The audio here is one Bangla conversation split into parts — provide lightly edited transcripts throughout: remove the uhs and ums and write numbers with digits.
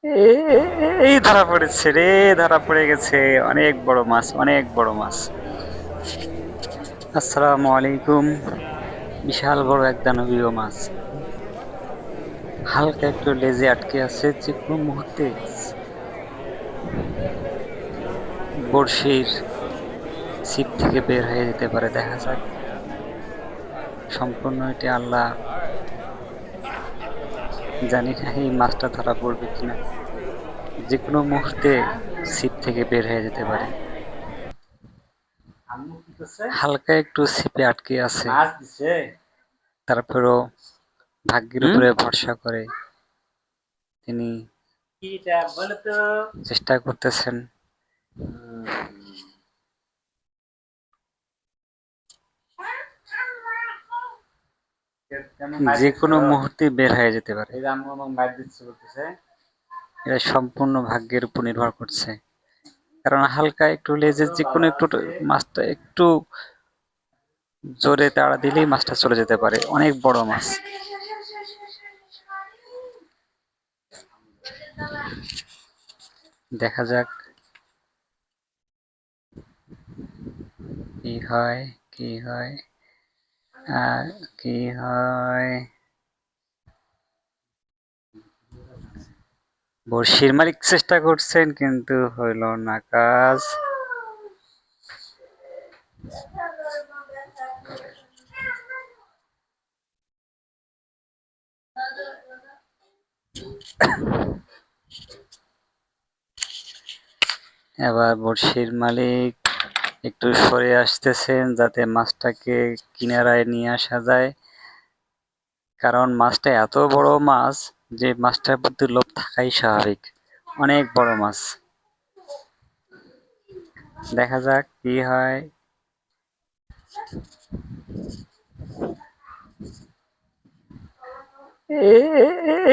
এই ধরা পড়েছে রে, ধরা পড়ে গেছে। অনেক বড় মাছ, অনেক বড় মাছ। আসসালামু আলাইকুম। বিশাল বড় এক দানবীয় মাছ, হালকা একটু লেজে আটকে আছে, যে কোনো মুহূর্তে বড়শির ছিপ থেকে বের হয়ে যেতে পারে। দেখা যাক, সম্পূর্ণ এটি আল্লাহ জানি না এই মাছটা ধরা পড়বে কিনা। যে কোনো মুহূর্তে ছিপ থেকে বের হয়ে যেতে পারে। হালকা একটু ছিপে আটকে আছে, তারপরেও ভাগ্যের উপরে ভরসা করে তিনি চেষ্টা করতেছেন। যে কোনো মুহূর্তে বের হয়ে যেতে পারে। এটা সম্পূর্ণ ভাগ্যের উপর নির্ভর করছে, কারণ হালকা একটু লেজের যে কোনো একটু মাছটা একটু জোরে তাড়া দিলেই মাছটা চলে যেতে পারে। অনেক বড় মাছ। দেখা যাক কি হয়, কি হয়, আর কি হয়। বড়শির মালিক চেষ্টা করছেন, কিন্তু হইল না কাজ। এবার বড়শির মালিক একটু সরে আসতেছেন, যাতে মাছটাকে কিনারায় নিয়ে আসা যায়। কারণ মাছটা এত বড় মাছ যে মাছটার প্রতি লোভ থাকাই স্বাভাবিক। অনেক বড় মাছ। দেখা যাক কি হয়।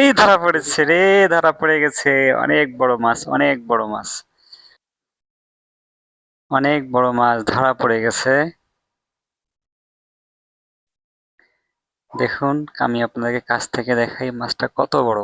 এই ধরা পড়েছে রে, ধরা পড়ে গেছে। অনেক বড় মাছ, অনেক বড় মাছ। অনেক বড় মাছ ধরা পড়ে গেছে। দেখুন, আমি আপনাদেরকে কাছ থেকে দেখাই মাছটা কত বড়।